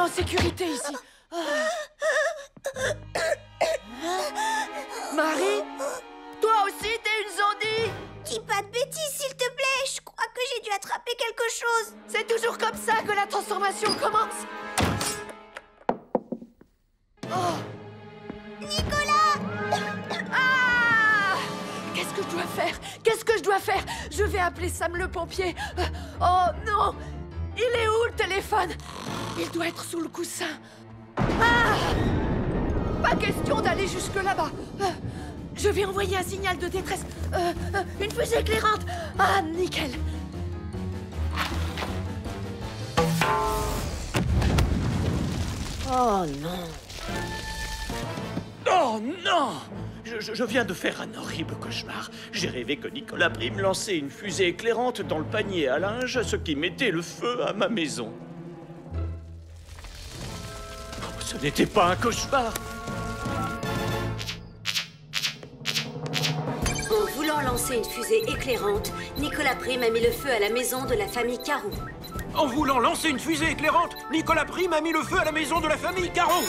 en sécurité ici. Marie? Toi aussi, t'es une zombie? Dis pas de bêtises, s'il te plaît. Je crois que j'ai dû attraper quelque chose. C'est toujours comme ça que la transformation commence. Oh. Nicolas! Ah! Qu'est-ce que je dois faire? Qu'est-ce que je dois faire? Je vais appeler Sam le pompier. Oh non! Il est où le téléphone? Il doit être sous le coussin. Ah! Pas question d'aller jusque là-bas. Je vais envoyer un signal de détresse. Une fusée éclairante. Ah, nickel. Oh non. Oh non! Je viens de faire un horrible cauchemar. J'ai rêvé que Nicolas Prime lançait une fusée éclairante dans le panier à linge, ce qui mettait le feu à ma maison. Oh, ce n'était pas un cauchemar! En voulant lancer une fusée éclairante, Nicolas Prime a mis le feu à la maison de la famille Caron. En voulant lancer une fusée éclairante, Nicolas Prime a mis le feu à la maison de la famille Caron!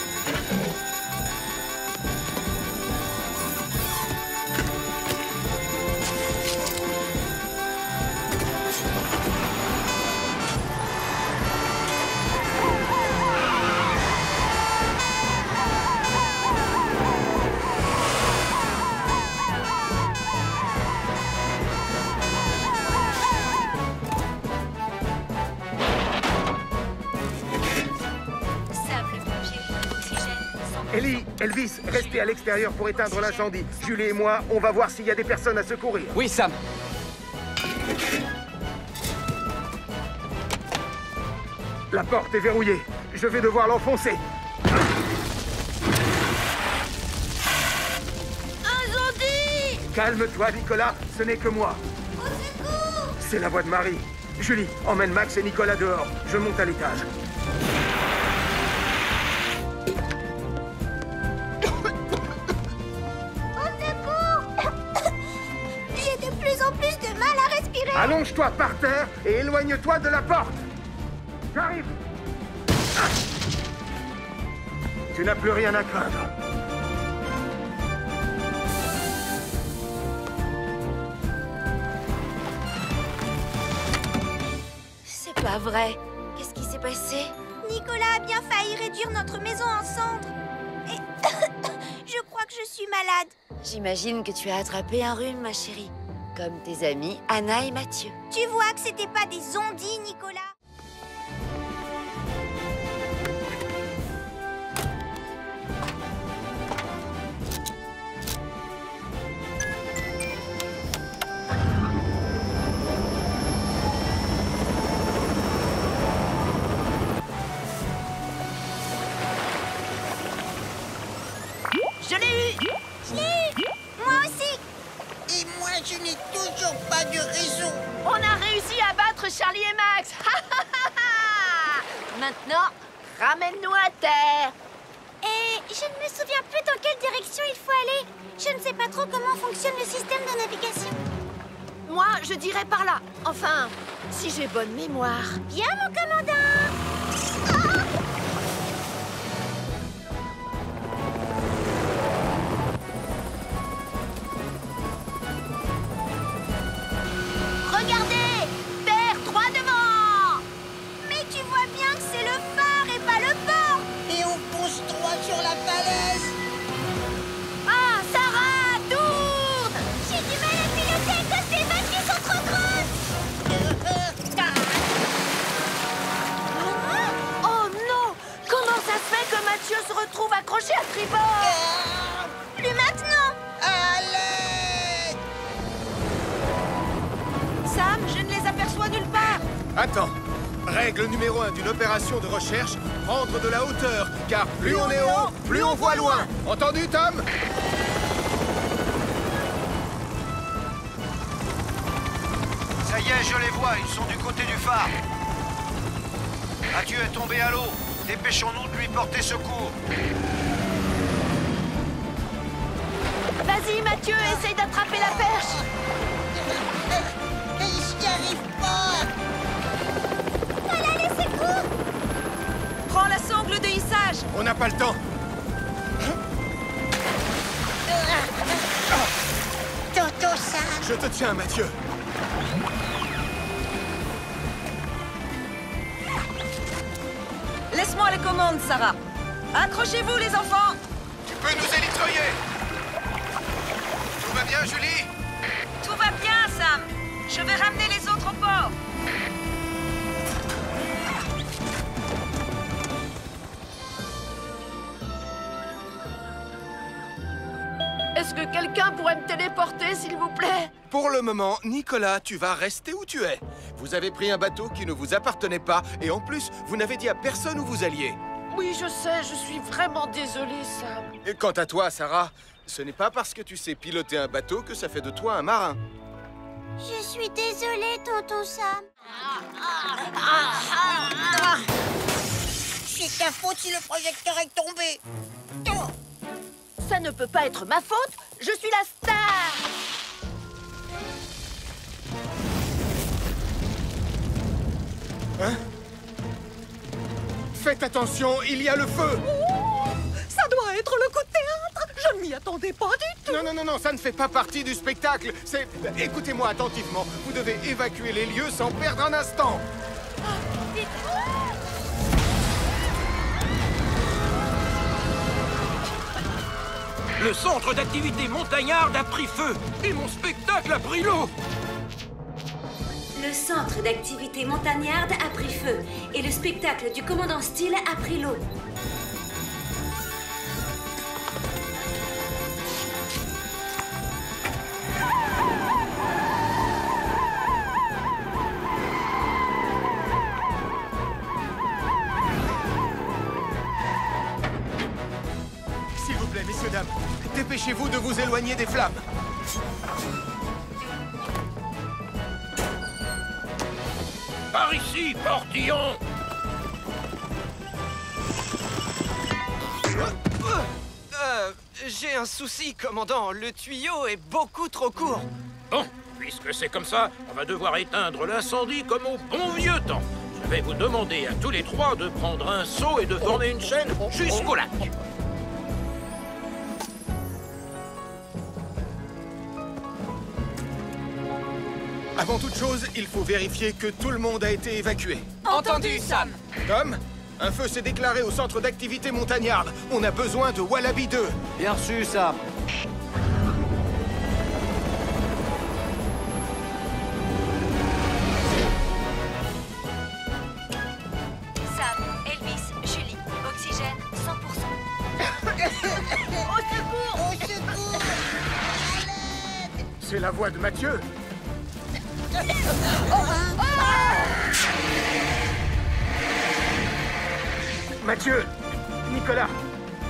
Ellie, Elvis, restez à l'extérieur pour éteindre l'incendie. Julie et moi, on va voir s'il y a des personnes à secourir. Oui, Sam. La porte est verrouillée. Je vais devoir l'enfoncer. Incendie! Calme-toi, Nicolas, ce n'est que moi. Au secours! C'est la voix de Marie. Julie, emmène Max et Nicolas dehors. Je monte à l'étage. Allonge-toi par terre et éloigne-toi de la porte. J'arrive. Ah. Tu n'as plus rien à craindre. C'est pas vrai. Qu'est-ce qui s'est passé? Nicolas a bien failli réduire notre maison en cendres. Et je crois que je suis malade. J'imagine que tu as attrapé un rhume, ma chérie. Comme tes amis Anna et Mathieu. Tu vois que c'était pas des zombies, Nicolas. Je l'ai eu! Je l'ai eu! Moi aussi! Et moi, je n'ai toujours pas de réseau. On a réussi à battre Charlie et Max. Maintenant, ramène-nous à terre. Et je ne me souviens plus dans quelle direction il faut aller. Je ne sais pas trop comment fonctionne le système de navigation. Moi, je dirais par là. Enfin, si j'ai bonne mémoire. Bien, mon commandant! Regardez! Terre, droit devant! Mais tu vois bien que c'est le phare et pas le port! Et on fonce droit sur la falaise. Ah, Sarah, tourne! J'ai du mal à piloter à cause des vagues qui sont trop grosses! Oh non! Comment ça se fait que Mathieu se retrouve accroché à tribord? Plus maintenant! À l'aide! Sam, je ne les aperçois nulle part. Attends. Règle numéro 1 d'une opération de recherche, prendre de la hauteur, car plus on est haut, plus on voit loin. Entendu, Tom? Ça y est, je les vois, ils sont du côté du phare. Mathieu est tombé à l'eau. Dépêchons-nous de lui porter secours. Vas-y, Mathieu, essaye d'attraper la perche. J'y arrive pas. Voilà les secours! Prends la sangle On n'a pas le temps. Toto-san. Je te tiens, Mathieu. Laisse-moi les commandes, Sarah. Accrochez-vous, les enfants. Tu peux nous élitreiller. Tout va bien, Julie? Tout va bien, Sam. Je vais ramener les autres au port. Est-ce que quelqu'un pourrait me téléporter, s'il vous plaît? Pour le moment, Nicolas, tu vas rester où tu es. Vous avez pris un bateau qui ne vous appartenait pas, et en plus, vous n'avez dit à personne où vous alliez. Oui, je sais, je suis vraiment désolée, Sam. Et quant à toi, Sarah, ce n'est pas parce que tu sais piloter un bateau que ça fait de toi un marin. Je suis désolée, tonton Sam. C'est ta faute si le projecteur est tombé. Oh. Ça ne peut pas être ma faute. Je suis la star. Hein? Faites attention, il y a le feu! Ça doit être le coup de théâtre. Je ne m'y attendais pas du tout. Non, non, non, non, ça ne fait pas partie du spectacle. C'est... Écoutez-moi attentivement. Vous devez évacuer les lieux sans perdre un instant. Le centre d'activité montagnarde a pris feu et mon spectacle a pris l'eau. Le centre d'activité montagnarde a pris feu et le spectacle du commandant Steele a pris l'eau. S'il vous plaît, messieurs, dames, dépêchez-vous de vous éloigner des flammes. Par ici, portillon. J'ai un souci, commandant. Le tuyau est beaucoup trop court. Bon, puisque c'est comme ça, on va devoir éteindre l'incendie comme au bon vieux temps. Je vais vous demander à tous les trois de prendre un seau et de former une chaîne jusqu'au lac. Avant toute chose, il faut vérifier que tout le monde a été évacué. Entendu, Sam. Tom, un feu s'est déclaré au centre d'activité montagnarde. On a besoin de Wallaby 2. Bien reçu, Sam. Sam, Elvis, Julie, oxygène 100%. Au secours! Au secours! C'est la voix de Mathieu. Mathieu, Nicolas,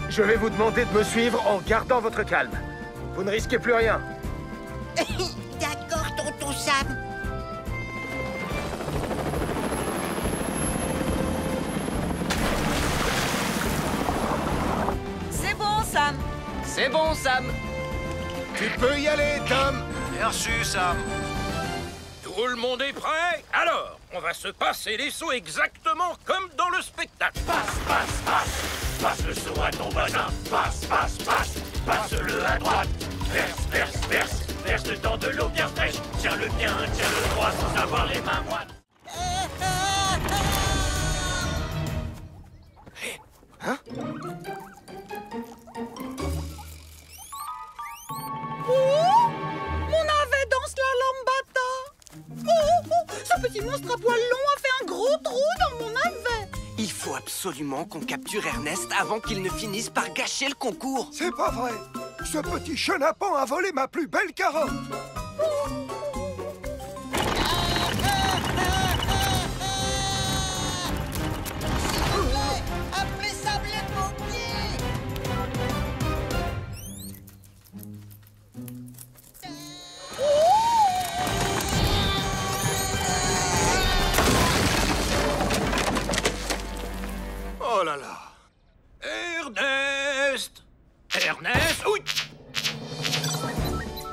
je vais vous demander de me suivre en gardant votre calme. Vous ne risquez plus rien. D'accord, tonton Sam. C'est bon, Sam. C'est bon, Sam. Tu peux y aller, Tom. Bien reçu, Sam. Tout le monde est prêt? Alors, on va se passer les seaux exactement comme dans le spectacle. Passe le seau à ton voisin. Passe-le à droite. Verse dedans de l'eau bien fraîche. Tiens-le bien, tiens-le droit sans avoir les mains moites. Hein? Mon navet dans slalom bata. Ce petit monstre à poils longs a fait un gros trou dans mon navet. Il faut absolument qu'on capture Ernest avant qu'il ne finisse par gâcher le concours. C'est pas vrai. Ce petit chenapan a volé ma plus belle carotte. Appelez Sam les pompiers! Oh là là. Ernest! Oui!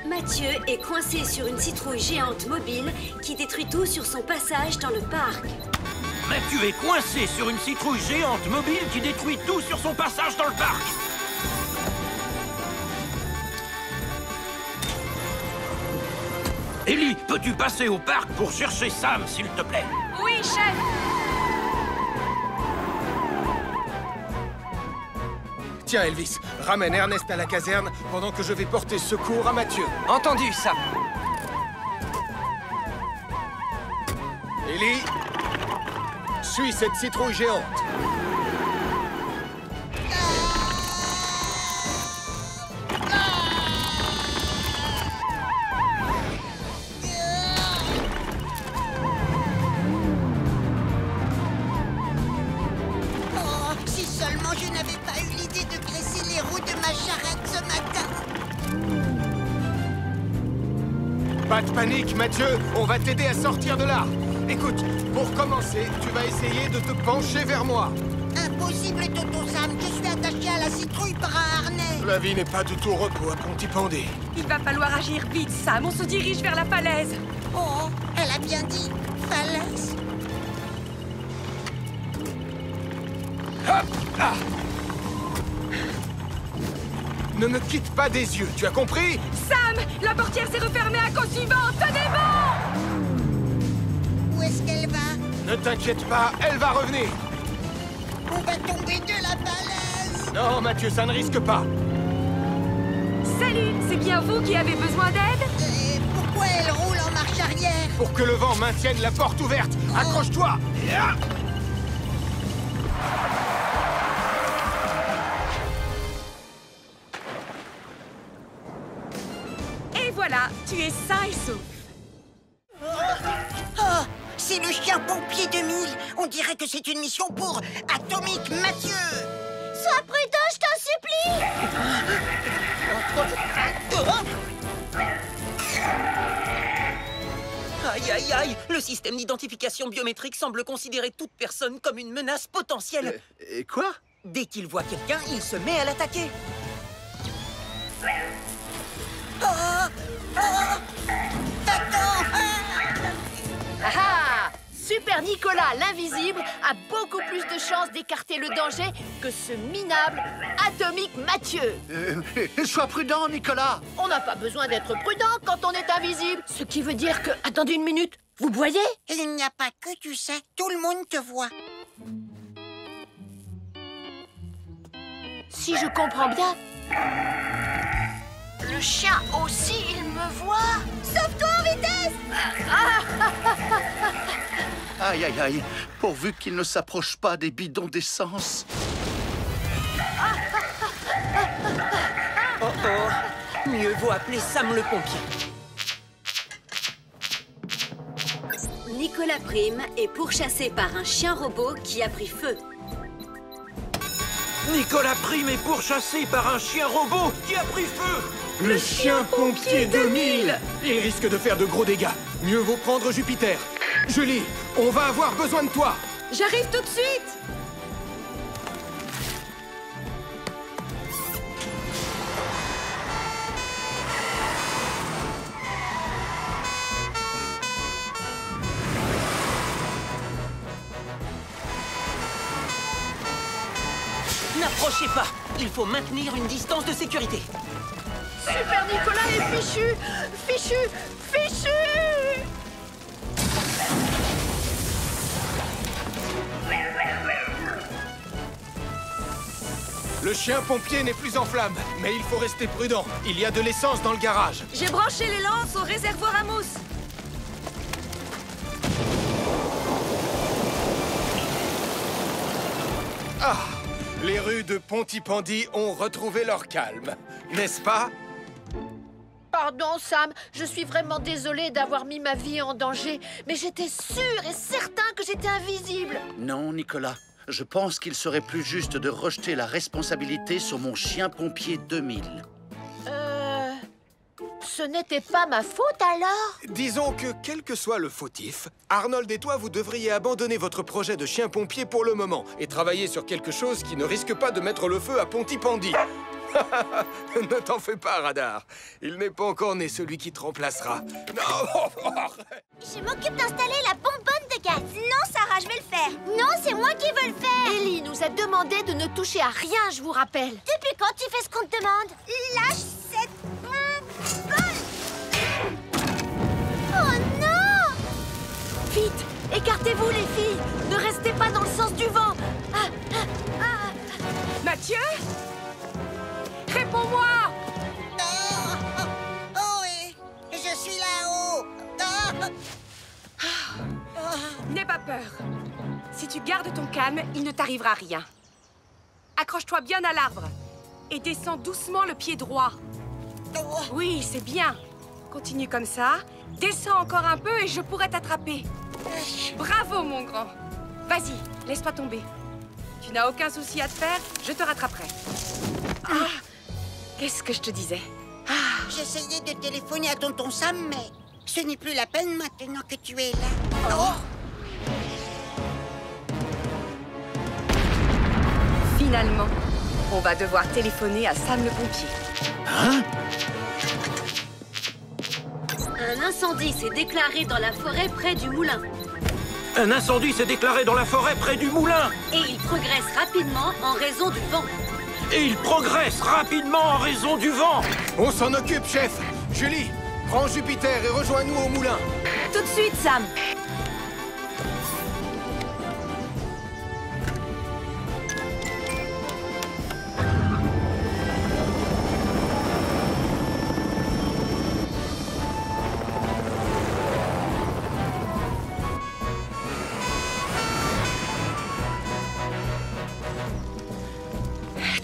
Mathieu est coincé sur une citrouille géante mobile qui détruit tout sur son passage dans le parc. Mathieu est coincé sur une citrouille géante mobile qui détruit tout sur son passage dans le parc. Ellie, peux-tu passer au parc pour chercher Sam, s'il te plaît? Oui, chef. Tiens, Elvis, ramène Ernest à la caserne pendant que je vais porter secours à Mathieu. Entendu, Sam. Ellie, suis cette citrouille géante. Oh, si seulement je n'avais pas eu l'idée de graisser les roues de ma charrette ce matin. Pas de panique, Mathieu, on va t'aider à sortir de là. Écoute, pour commencer, tu vas essayer de te pencher vers moi. Impossible, Tonton Sam, je suis attaché à la citrouille par un harnais. La vie n'est pas de tout repos à Pontypandy. Il va falloir agir vite, Sam. On se dirige vers la falaise. Oh, elle a bien dit falaise. Hop, ah. Ne me quitte pas des yeux, tu as compris? Sam, la portière s'est refermée à cause du vent. Tenez bon! Où est-ce qu'elle va? Ne t'inquiète pas, elle va revenir. On va tomber de la falaise. Non, Mathieu, ça ne risque pas. Salut, c'est bien vous qui avez besoin d'aide? Et pourquoi elle roule en marche arrière? Pour que le vent maintienne la porte ouverte. Accroche-toi. Et voilà, tu es sain et sauf. Oh, c'est le chien pompier 2000. On dirait que c'est une mission pour Atomique Mathieu. Sois prudent, je t'en supplie. Aïe, aïe, aïe! Le système d'identification biométrique semble considérer toute personne comme une menace potentielle. Quoi? Dès qu'il voit quelqu'un, il se met à l'attaquer. Ah ah! Super Nicolas, l'invisible, a beaucoup plus de chances d'écarter le danger que ce minable Atomique Mathieu. Sois prudent, Nicolas. On n'a pas besoin d'être prudent quand on est invisible. Ce qui veut dire que... Attendez une minute, vous voyez? Il n'y a pas que tu sais, tout le monde te voit. Si je comprends bien... Le chien aussi, il me voit. Sauve-toi en vitesse! Aïe, aïe, aïe. Pourvu qu'il ne s'approche pas des bidons d'essence. Oh oh! Mieux vaut appeler Sam le pompier. Nicolas Prime est pourchassé par un chien robot qui a pris feu. Nicolas Prime est pourchassé par un chien robot qui a pris feu. Le chien pompier 2000. Il risque de faire de gros dégâts. Mieux vaut prendre Jupiter. Julie, on va avoir besoin de toi. J'arrive tout de suite. N'approchez pas! Il faut maintenir une distance de sécurité. Super Nicolas est fichu. Fichu. Fichu. Le chien pompier n'est plus en flamme, mais il faut rester prudent. Il y a de l'essence dans le garage. J'ai branché les lances au réservoir à mousse. Ah! Les rues de Pontypandy ont retrouvé leur calme, n'est-ce pas? Pardon, Sam, je suis vraiment désolée d'avoir mis ma vie en danger, mais j'étais sûre et certain que j'étais invisible. Non, Nicolas. Je pense qu'il serait plus juste de rejeter la responsabilité sur mon chien pompier 2000. Ce n'était pas ma faute alors? Disons que, quel que soit le fautif, Arnold et toi, vous devriez abandonner votre projet de chien pompier pour le moment et travailler sur quelque chose qui ne risque pas de mettre le feu à Pontypandy. Ne t'en fais pas, Radar. Il n'est pas encore né celui qui te remplacera. Non. Je m'occupe d'installer la bonbonne de gaz. Non, Sarah, je vais le faire. Non, c'est moi qui veux le faire. Ellie nous a demandé de ne toucher à rien, je vous rappelle. Depuis quand tu fais ce qu'on te demande? Lâche cette bonbonne. Oh non! Vite, écartez-vous les filles. Ne restez pas dans le sens du vent. Mathieu? Réponds-moi! Oh, et je suis là-haut. N'aie pas peur. Si tu gardes ton calme, il ne t'arrivera rien. Accroche-toi bien à l'arbre et descends doucement le pied droit. Oui, c'est bien. Continue comme ça. Descends encore un peu et je pourrai t'attraper. Bravo, mon grand. Vas-y, laisse-toi tomber. Tu n'as aucun souci à te faire, je te rattraperai. Qu'est-ce que je te disais? J'essayais de téléphoner à tonton Sam, mais ce n'est plus la peine maintenant que tu es là. Finalement, on va devoir téléphoner à Sam le pompier. Hein? Un incendie s'est déclaré dans la forêt près du moulin. Un incendie s'est déclaré dans la forêt près du moulin. Et il progresse rapidement en raison du vent. Et il progresse rapidement en raison du vent. On s'en occupe, chef. Julie, prends Jupiter et rejoins-nous au moulin. Tout de suite, Sam.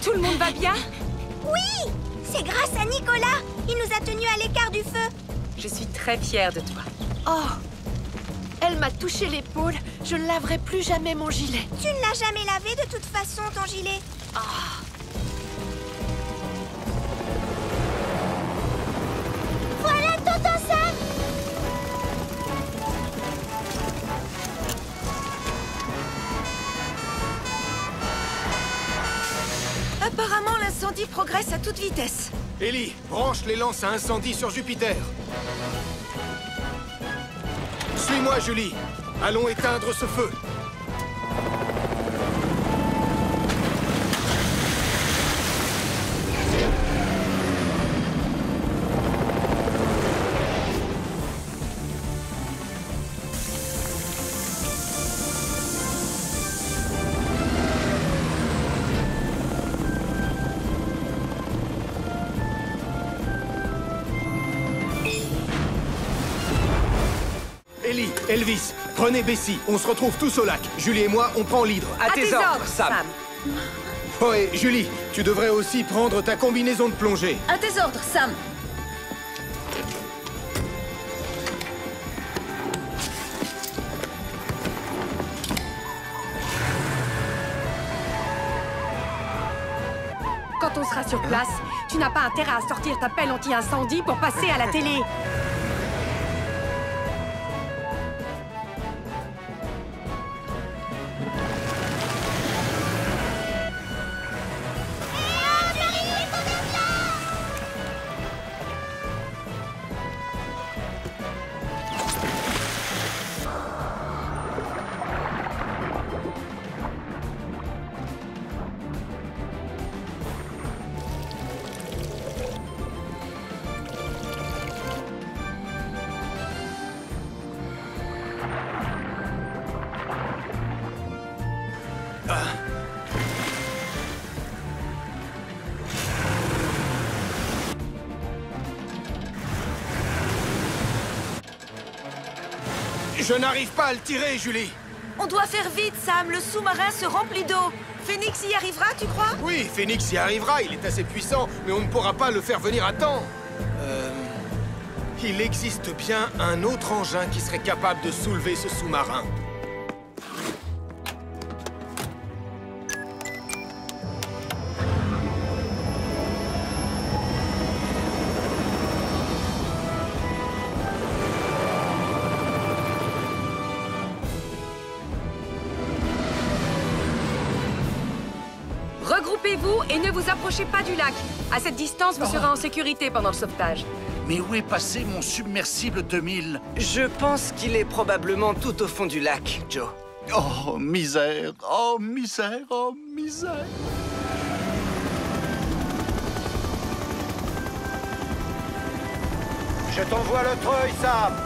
Tout le monde va bien? Oui! C'est grâce à Nicolas. Il nous a tenus à l'écart du feu. Je suis très fière de toi. Oh, elle m'a touché l'épaule. Je ne laverai plus jamais mon gilet. Tu ne l'as jamais lavé de toute façon, ton gilet. Voilà, tonton Sam! Apparemment, l'incendie progresse à toute vitesse. Ellie, branche les lances à incendie sur Jupiter. Suis-moi, Julie. Allons éteindre ce feu. Ellie, Elvis, prenez Bessie. On se retrouve tous au lac. Julie et moi, on prend l'hydre. À tes ordres, Sam. Oh, et Julie, tu devrais aussi prendre ta combinaison de plongée. À tes ordres, Sam. Quand on sera sur place, tu n'as pas intérêt à sortir ta pelle anti-incendie pour passer à la télé. Je n'arrive pas à le tirer, Julie. On doit faire vite, Sam. Le sous-marin se remplit d'eau. Phoenix y arrivera, tu crois? Oui, Phoenix y arrivera. Il est assez puissant, mais on ne pourra pas le faire venir à temps. Il existe bien un autre engin qui serait capable de soulever ce sous-marin. Regroupez-vous et ne vous approchez pas du lac. À cette distance, vous serez en sécurité pendant le sauvetage. Mais où est passé mon submersible 2000? Je pense qu'il est probablement tout au fond du lac, Joe. Oh, misère! Oh, misère! Oh, misère! Je t'envoie le treuil, Sam.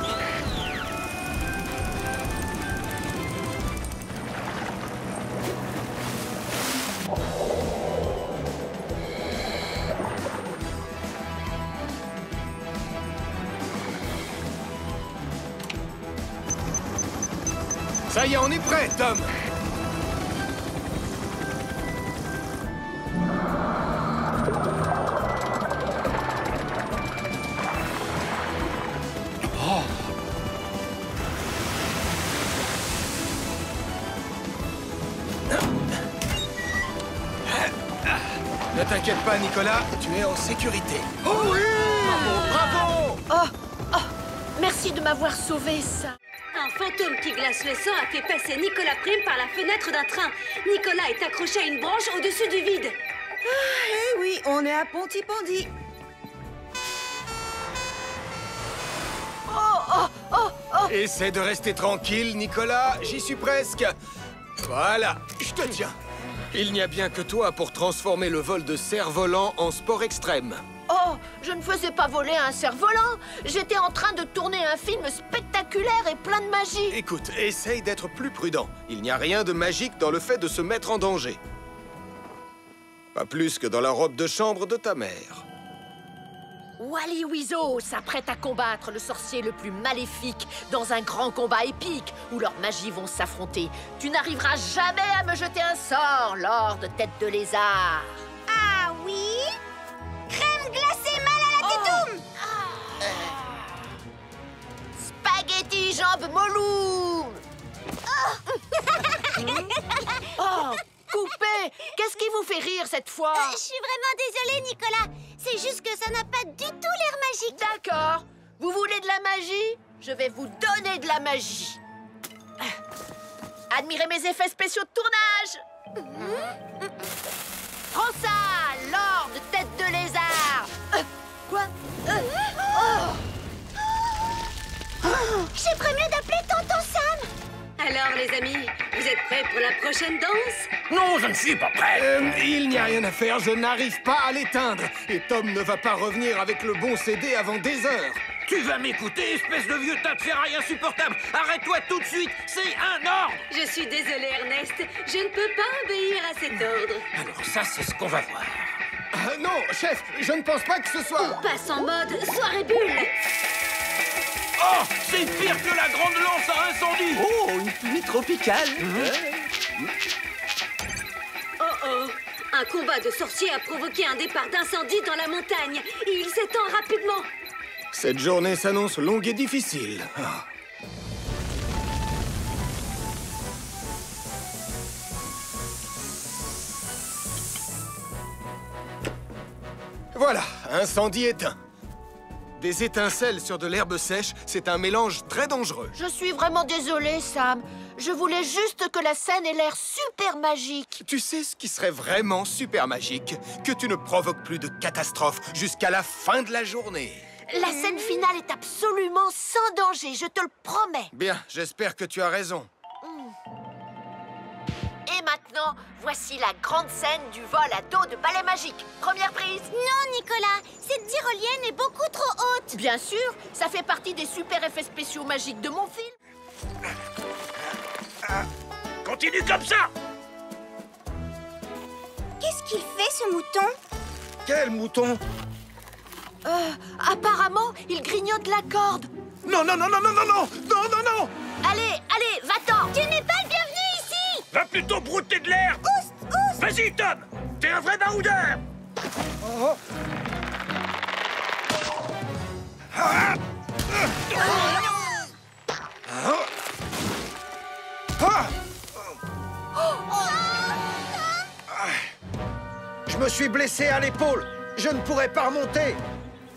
Ça y est, on est prêt, Tom. Ne t'inquiète pas, Nicolas, tu es en sécurité. Oh oui! Bravo! Merci de m'avoir sauvé, ça. Un fantôme qui glace le sang a fait passer Nicolas Prime par la fenêtre d'un train. Nicolas est accroché à une branche au-dessus du vide. Eh oui, on est à Pontypandy. Essaie de rester tranquille, Nicolas, j'y suis presque. Voilà, je te tiens. Il n'y a bien que toi pour transformer le vol de cerf-volant en sport extrême. Oh, je ne faisais pas voler un cerf-volant. J'étais en train de tourner un film spectaculaire et plein de magie. Écoute, essaye d'être plus prudent. Il n'y a rien de magique dans le fait de se mettre en danger. Pas plus que dans la robe de chambre de ta mère. Wally Wizo s'apprête à combattre le sorcier le plus maléfique dans un grand combat épique où leurs magies vont s'affronter. Tu n'arriveras jamais à me jeter un sort, Lord Tête de Lézard. Ah oui? Crème glacée mal à la tétoum! Spaghetti jambes Moloum. Oh, coupé! Qu'est-ce qui vous fait rire cette fois? Je suis vraiment désolée, Nicolas. C'est juste que ça n'a pas du tout l'air magique. D'accord. Vous voulez de la magie? Je vais vous donner de la magie. Admirez mes effets spéciaux de tournage. Prends ça, Lord Tête de Lézard. Quoi? J'ai prévu d'appeler Tonton Sam. Alors, les amis, vous êtes prêts pour la prochaine danse? Non, je ne suis pas prêt. Il n'y a rien à faire, je n'arrive pas à l'éteindre. Et Tom ne va pas revenir avec le bon CD avant des heures. Tu vas m'écouter, espèce de vieux tas de ferraille insupportable. Arrête-toi tout de suite, c'est un ordre. Je suis désolée, Ernest. Je ne peux pas obéir à cet ordre. Alors ça, c'est ce qu'on va voir. Non, chef, je ne pense pas que ce soit... On passe en mode soirée bulle. Oh, c'est pire que la grande lance à incendie. Oh, une pluie tropicale. Oh oh, un combat de sorciers a provoqué un départ d'incendie dans la montagne. Et il s'étend rapidement. Cette journée s'annonce longue et difficile. Voilà, incendie éteint. Des étincelles sur de l'herbe sèche, c'est un mélange très dangereux. Je suis vraiment désolée, Sam. Je voulais juste que la scène ait l'air super magique. Tu sais ce qui serait vraiment super magique? Que tu ne provoques plus de catastrophe jusqu'à la fin de la journée. La scène finale est absolument sans danger, je te le promets. Bien, j'espère que tu as raison. Et maintenant, voici la grande scène du vol à dos de balai magique. Première prise. Non, Nicolas, cette tyrolienne est beaucoup trop haute. Bien sûr, ça fait partie des super effets spéciaux magiques de mon film. Continue comme ça. Qu'est-ce qu'il fait, ce mouton? Quel mouton? Apparemment, il grignote la corde. Non, non, non, non, non, non, non, non, non, non. Allez, allez, va-t'en. Tu n'es pas le bienvenu ici. Va plutôt brouter de l'air. Vas-y, Tom. T'es un vrai baroudeur. Oh. Je me suis blessé à l'épaule. Je ne pourrais pas remonter.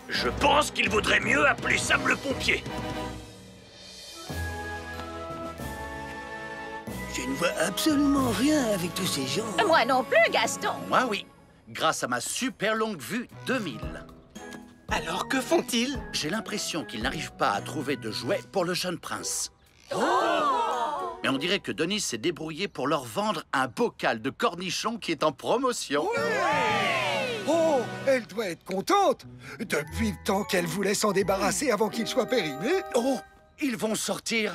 Je pense qu'il vaudrait mieux appeler Sam le pompier. J'ai une vois absolument rien avec tous ces gens. Moi non plus, Gaston. Moi, oui. Grâce à ma super longue vue 2000. Alors, que font-ils? J'ai l'impression qu'ils n'arrivent pas à trouver de jouets pour le jeune prince. Mais on dirait que Denis s'est débrouillé pour leur vendre un bocal de cornichons qui est en promotion. Oh, elle doit être contente. Depuis le temps qu'elle voulait s'en débarrasser avant qu'il soit périmé. Oh, ils vont sortir.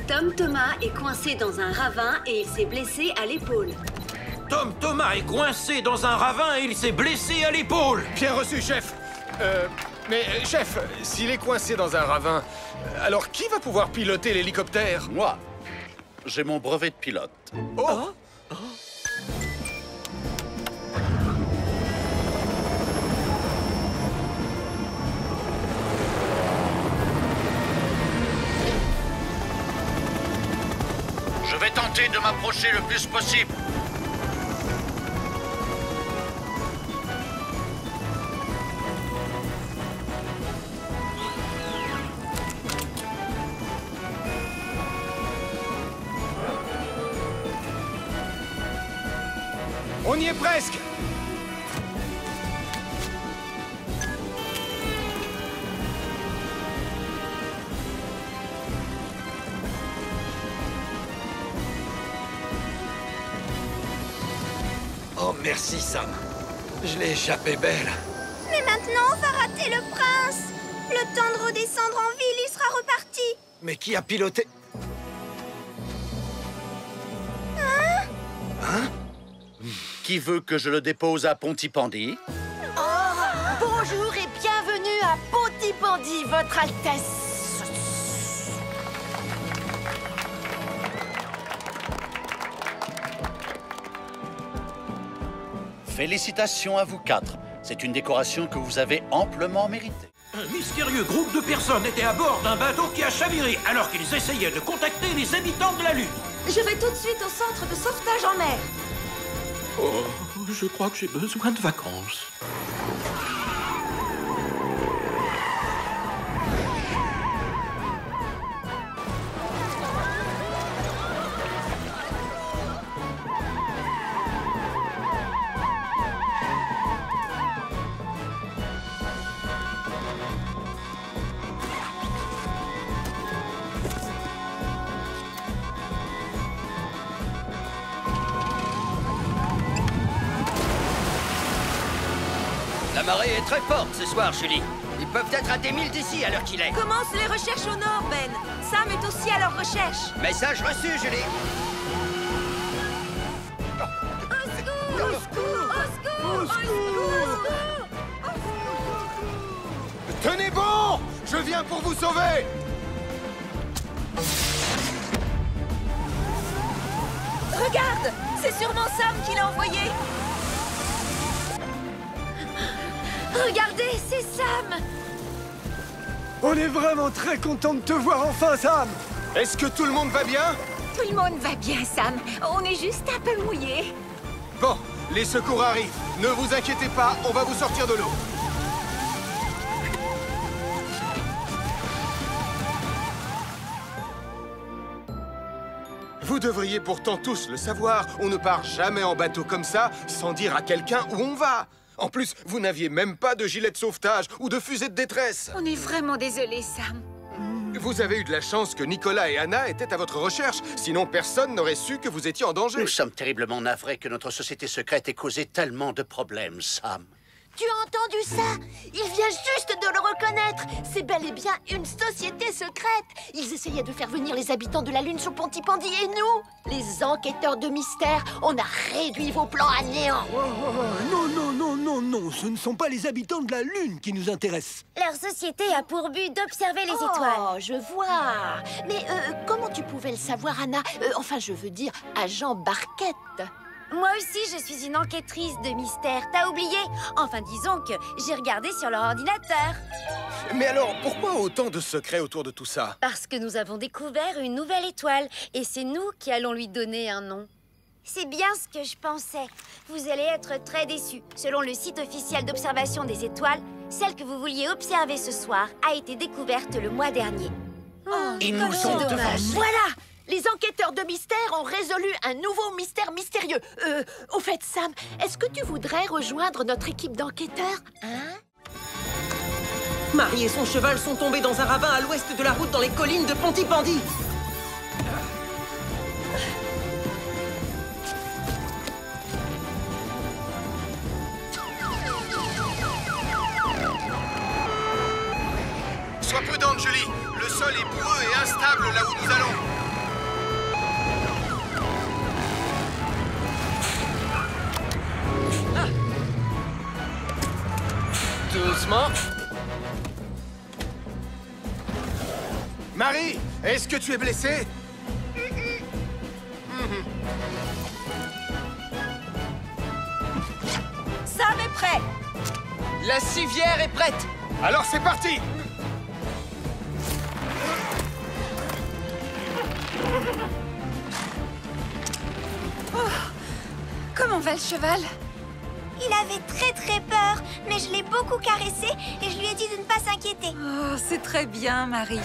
Tom Thomas est coincé dans un ravin et il s'est blessé à l'épaule. Tom Thomas est coincé dans un ravin et il s'est blessé à l'épaule. Bien reçu, chef. Mais, chef, s'il est coincé dans un ravin, alors qui va pouvoir piloter l'hélicoptère? Moi. J'ai mon brevet de pilote. Oh, Je vais tenter de m'approcher le plus possible. On y est presque. Oh, merci, Sam. Je l'ai échappé belle. Mais maintenant, on va rater le prince. Le temps de redescendre en ville, il sera reparti. Mais qui a piloté? Hein? Qui veut que je le dépose à Pontypandy? Oh, bonjour et bienvenue à Pontypandy, Votre Altesse. Félicitations à vous quatre. C'est une décoration que vous avez amplement méritée. Un mystérieux groupe de personnes était à bord d'un bateau qui a chaviré alors qu'ils essayaient de contacter les habitants de la Lune. Je vais tout de suite au centre de sauvetage en mer. Oh, je crois que j'ai besoin de vacances. La marée est très forte ce soir, Julie. Ils peuvent être à des milles d'ici à l'heure qu'il est. Commence les recherches au nord, Ben. Sam est aussi à leur recherche. Message reçu, Julie. Tenez bon! Je viens pour vous sauver! Regarde! C'est sûrement Sam qui l'a envoyé. Regardez, c'est Sam. On est vraiment très content de te voir enfin, Sam. Est-ce que tout le monde va bien? Tout le monde va bien, Sam. On est juste un peu mouillés. Bon, les secours arrivent. Ne vous inquiétez pas, on va vous sortir de l'eau. Vous devriez pourtant tous le savoir. On ne part jamais en bateau comme ça sans dire à quelqu'un où on va. En plus, vous n'aviez même pas de gilet de sauvetage ou de fusée de détresse. On est vraiment désolés, Sam. Vous avez eu de la chance que Nicolas et Anna étaient à votre recherche. Sinon, personne n'aurait su que vous étiez en danger. Nous sommes terriblement navrés que notre société secrète ait causé tellement de problèmes, Sam. Tu as entendu ça? Il vient juste de le reconnaître. C'est bel et bien une société secrète. Ils essayaient de faire venir les habitants de la Lune sur Pontypandy et nous, les enquêteurs de mystère, on a réduit vos plans à néant. Non, non, non, non, non. Ce ne sont pas les habitants de la Lune qui nous intéressent. Leur société a pour but d'observer les étoiles. Oh, je vois. Mais comment tu pouvais le savoir, Anna? Enfin, je veux dire, agent Barquette. Moi aussi, je suis une enquêtrice de mystère. T'as oublié? Enfin, disons que j'ai regardé sur leur ordinateur. Mais alors, pourquoi autant de secrets autour de tout ça? Parce que nous avons découvert une nouvelle étoile. Et c'est nous qui allons lui donner un nom. C'est bien ce que je pensais. Vous allez être très déçus. Selon le site officiel d'observation des étoiles, celle que vous vouliez observer ce soir a été découverte le mois dernier. Ils nous ont devancés. Voilà! Les enquêteurs de mystère ont résolu un nouveau mystère mystérieux. Au fait, Sam, est-ce que tu voudrais rejoindre notre équipe d'enquêteurs, hein? Marie et son cheval sont tombés dans un ravin à l'ouest de la route dans les collines de Pontypandy. Sois prudente, Julie. Le sol est boueux et instable là où nous allons. Doucement. Marie, est-ce que tu es blessée? Sam est prêt. La civière est prête. Alors c'est parti. Comment va le cheval? Il avait très peur, mais je l'ai beaucoup caressé et je lui ai dit de ne pas s'inquiéter. Oh, c'est très bien, Marie.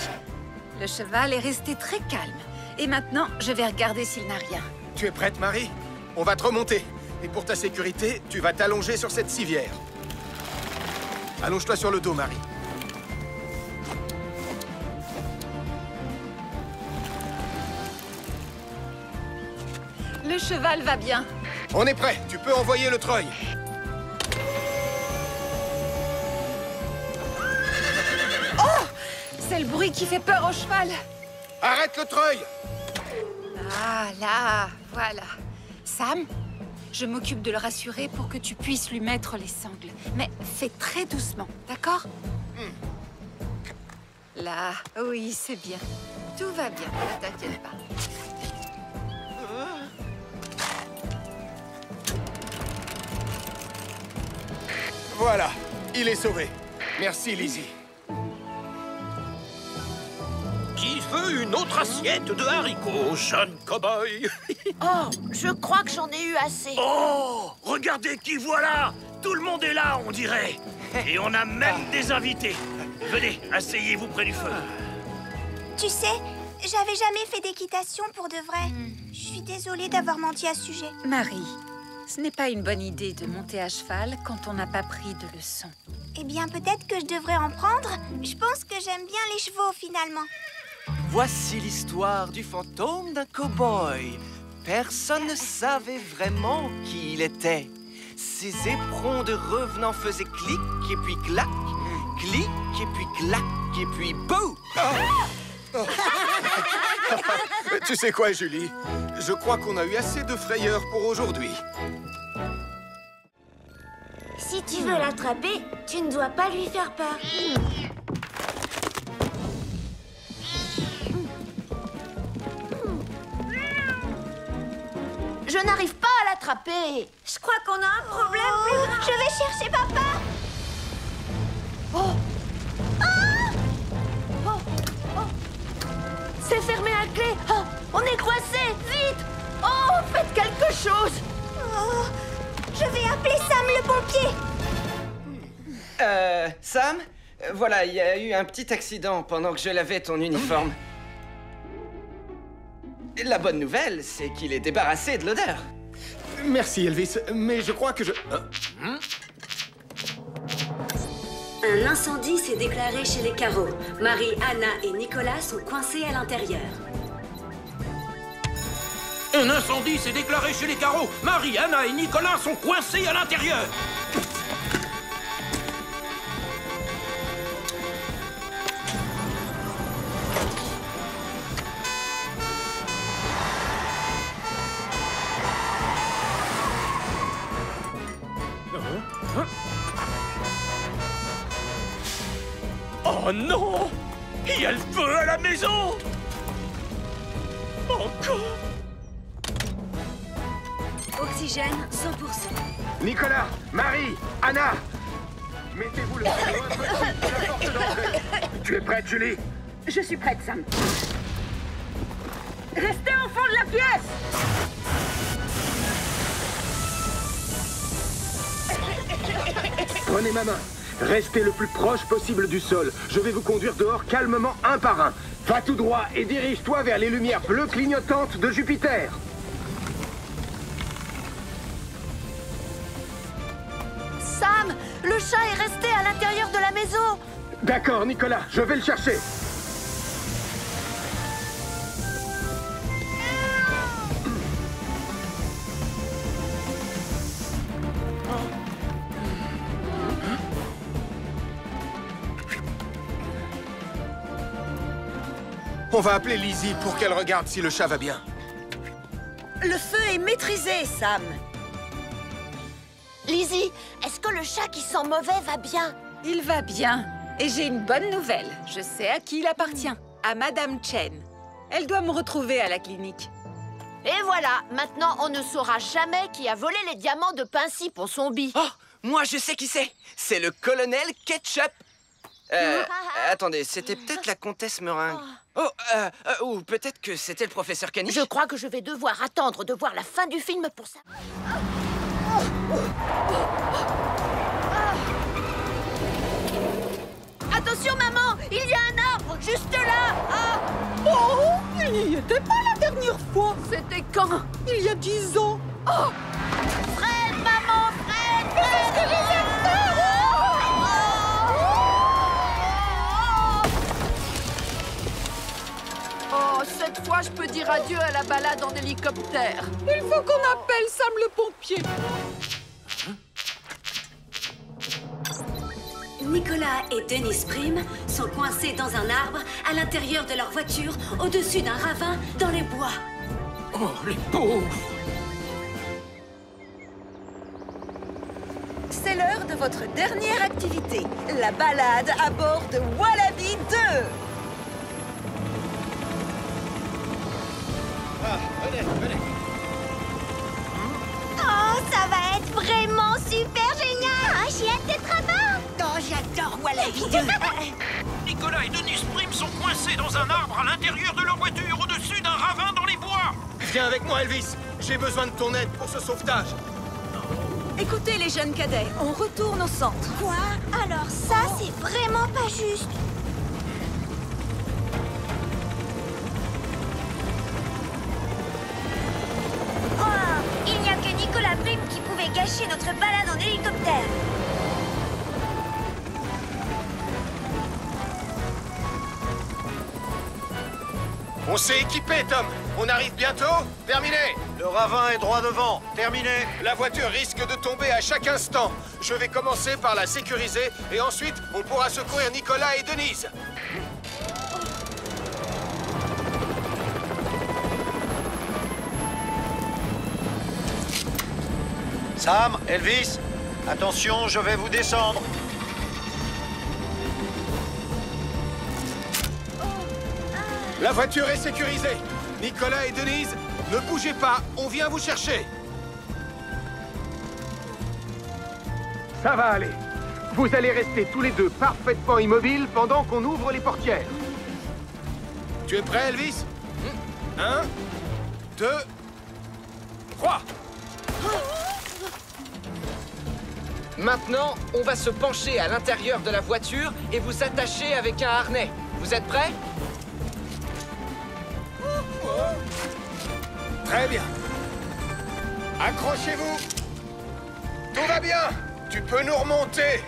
Le cheval est resté très calme. Et maintenant, je vais regarder s'il n'a rien. Tu es prête, Marie? On va te remonter. Et pour ta sécurité, tu vas t'allonger sur cette civière. Allonge-toi sur le dos, Marie. Le cheval va bien. On est prêt. Tu peux envoyer le treuil. Oh! C'est le bruit qui fait peur au cheval. Arrête le treuil! Ah, là, voilà. Sam, je m'occupe de le rassurer pour que tu puisses lui mettre les sangles. Mais fais très doucement, d'accord? Là, oui, c'est bien. Tout va bien, ne t'inquiète pas. Voilà, il est sauvé. Merci, Lizzie. Qui veut une autre assiette de haricots, jeune cow-boy? Oh, je crois que j'en ai eu assez. Oh, regardez qui voilà! Tout le monde est là, on dirait. Et on a même des invités. Venez, asseyez-vous près du feu. Tu sais, j'avais jamais fait d'équitation pour de vrai. Je suis désolée d'avoir menti à ce sujet. Marie, ce n'est pas une bonne idée de monter à cheval quand on n'a pas pris de leçons. Eh bien, peut-être que je devrais en prendre. Je pense que j'aime bien les chevaux, finalement. Voici l'histoire du fantôme d'un cow-boy. Personne ne savait vraiment qui il était. Ses éperons de revenant faisaient clic et puis clac, clic et puis clac et puis bouh! Tu sais quoi, Julie? Je crois qu'on a eu assez de frayeur pour aujourd'hui. Si tu veux l'attraper, tu ne dois pas lui faire peur. Je n'arrive pas à l'attraper. Je crois qu'on a un problème plus grand. Je vais chercher papa. C'est fermé à clé. Oh, on est coincé. Vite. Oh, faites quelque chose. Oh, je vais appeler Sam le pompier. Sam? Voilà, il y a eu un petit accident pendant que je lavais ton uniforme. La bonne nouvelle, c'est qu'il est débarrassé de l'odeur. Merci, Elvis, mais je crois que je... Un incendie s'est déclaré chez les Carreaux. Marie, Anna et Nicolas sont coincés à l'intérieur. Un incendie s'est déclaré chez les Carreaux. Marie, Anna et Nicolas sont coincés à l'intérieur. Oh non! Il y a le feu à la maison! Encore? Oxygène 100%. Nicolas, Marie, Anna, mettez-vous le plus loin possible de la porte d'entrée. Tu es prête, Julie? Je suis prête, Sam. Restez au fond de la pièce. Prenez ma main. Restez le plus proche possible du sol. Je vais vous conduire dehors calmement un par un. Va tout droit et dirige-toi vers les lumières bleues clignotantes de Jupiter. Sam, le chat est resté à l'intérieur de la maison. D'accord, Nicolas, je vais le chercher. On va appeler Lizzie pour qu'elle regarde si le chat va bien. Le feu est maîtrisé, Sam. Lizzie, est-ce que le chat qui sent mauvais va bien? Il va bien. Et j'ai une bonne nouvelle. Je sais à qui il appartient. À Madame Chen. Elle doit me retrouver à la clinique. Et voilà, maintenant on ne saura jamais qui a volé les diamants de Pincy pour son bi. Oh, moi je sais qui c'est. C'est le colonel Ketchup. Attendez, c'était peut-être la comtesse Meringue. Oh, ou peut-être que c'était le professeur Caniche. Je crois que je vais devoir attendre de voir la fin du film pour ça. Attention, maman, il y a un arbre juste là. Oh, il n'y était pas la dernière fois. C'était quand? Il y a 10 ans. Oh, Fred, maman, Fred, Fred. C'est ce que je viens de faire. Oh, cette fois, je peux dire adieu à la balade en hélicoptère. Il faut qu'on appelle Sam le pompier. Nicolas et Dennis Prim sont coincés dans un arbre à l'intérieur de leur voiture, au-dessus d'un ravin dans les bois. Oh, les pauvres! C'est l'heure de votre dernière activité, la balade à bord de Wallaby 2. Ah, venez. Oh, ça va être vraiment super génial. J'ai hâte d'être avant. Oh, j'adore Wallaby 2. Nicolas et Dennis Prim sont coincés dans un arbre à l'intérieur de leur voiture, au-dessus d'un ravin dans les bois. Viens avec moi, Elvis. J'ai besoin de ton aide pour ce sauvetage. Écoutez, les jeunes cadets, on retourne au centre. Quoi? Alors ça, c'est vraiment pas juste. Oh, il n'y a que Nicolas Prim qui pouvait gâcher notre balade en hélicoptère. On s'est équipé, Tom. On arrive bientôt. Terminé. Le ravin est droit devant. Terminé. La voiture risque de tomber à chaque instant. Je vais commencer par la sécuriser et ensuite, on pourra secourir Nicolas et Denise. Sam, Elvis, attention, je vais vous descendre. La voiture est sécurisée. Nicolas et Denise, ne bougez pas, on vient vous chercher. Ça va aller. Vous allez rester tous les deux parfaitement immobiles pendant qu'on ouvre les portières. Tu es prêt, Elvis? 1, 2, 3. Maintenant, on va se pencher à l'intérieur de la voiture et vous attacher avec un harnais. Vous êtes prêts? Très bien. Accrochez-vous. Tout va bien. Tu peux nous remonter.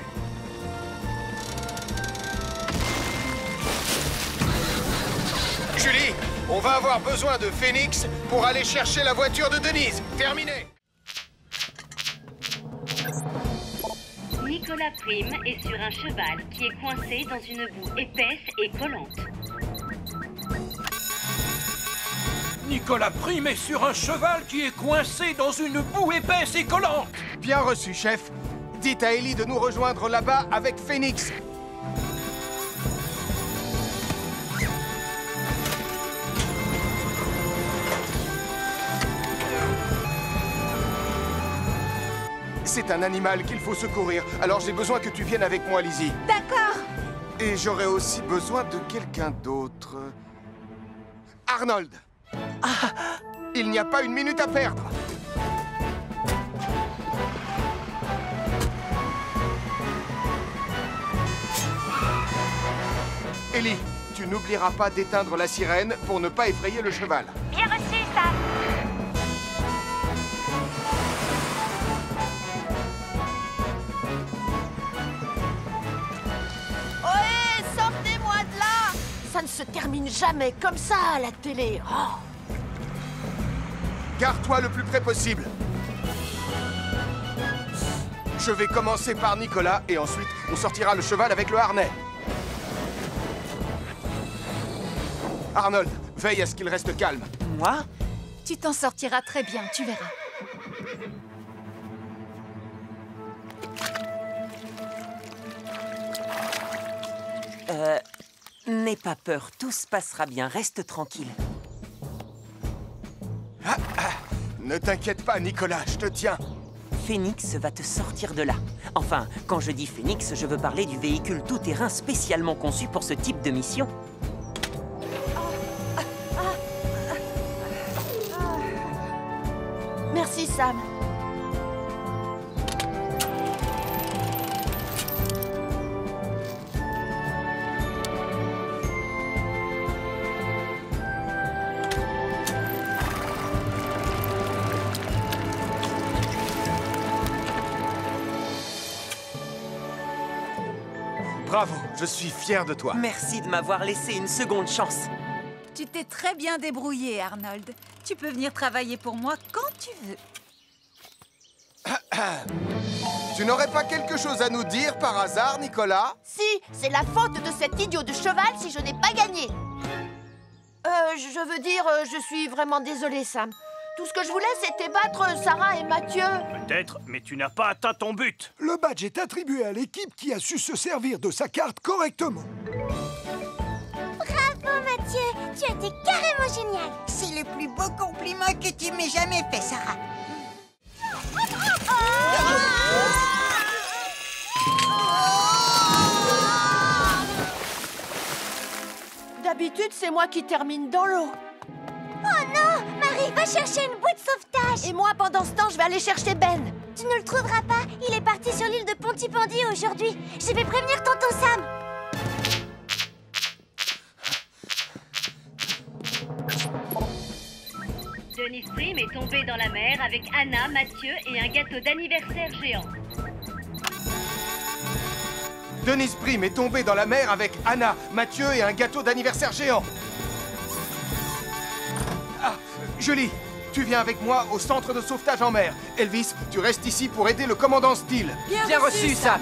Julie, on va avoir besoin de Phoenix pour aller chercher la voiture de Denise. Terminé. Nicolas Prim est sur un cheval qui est coincé dans une boue épaisse et collante. Nicolas Prim est sur un cheval qui est coincé dans une boue épaisse et collante. Bien reçu, chef. Dites à Ellie de nous rejoindre là-bas avec Phoenix. C'est un animal qu'il faut secourir, alors j'ai besoin que tu viennes avec moi, Lizzie. D'accord. Et j'aurai aussi besoin de quelqu'un d'autre. Arnold. Il n'y a pas une minute à perdre. Lily, tu n'oublieras pas d'éteindre la sirène pour ne pas effrayer le cheval. Bien reçu, Sam. Ohé, sortez-moi de là! Ça ne se termine jamais comme ça à la télé. Oh. Garde-toi le plus près possible. Je vais commencer par Nicolas et ensuite on sortira le cheval avec le harnais. Arnold, veille à ce qu'il reste calme. Moi? Tu t'en sortiras très bien, tu verras. N'aie pas peur, tout se passera bien, reste tranquille. Ne t'inquiète pas, Nicolas, je te tiens. Phoenix va te sortir de là. Enfin, quand je dis Phoenix, je veux parler du véhicule tout-terrain spécialement conçu pour ce type de mission. Merci, Sam. Bravo, je suis fier de toi. Merci de m'avoir laissé une seconde chance. Tu t'es très bien débrouillé, Arnold. Tu peux venir travailler pour moi quand tu veux. Tu n'aurais pas quelque chose à nous dire par hasard, Nicolas? Si, c'est la faute de cet idiot de cheval si je n'ai pas gagné. Je veux dire, je suis vraiment désolée, Sam. Tout ce que je voulais, c'était battre Sarah et Mathieu. Peut-être, mais tu n'as pas atteint ton but. Le badge est attribué à l'équipe qui a su se servir de sa carte correctement. Bravo, Mathieu. Tu as été carrément génial. C'est le plus beau compliment que tu m'aies jamais fait, Sarah. D'habitude, c'est moi qui termine dans l'eau. Oh non! Marie, va chercher une bouée de sauvetage. Et moi, pendant ce temps, je vais aller chercher Ben. Tu ne le trouveras pas. Il est parti sur l'île de Pontypandy aujourd'hui. Je vais prévenir tonton Sam. Dennis Prim est tombé dans la mer avec Anna, Mathieu et un gâteau d'anniversaire géant. Dennis Prim est tombé dans la mer avec Anna, Mathieu et un gâteau d'anniversaire géant. Ah, Julie, tu viens avec moi au centre de sauvetage en mer. Elvis, tu restes ici pour aider le commandant Steele. Bien reçu, Sam.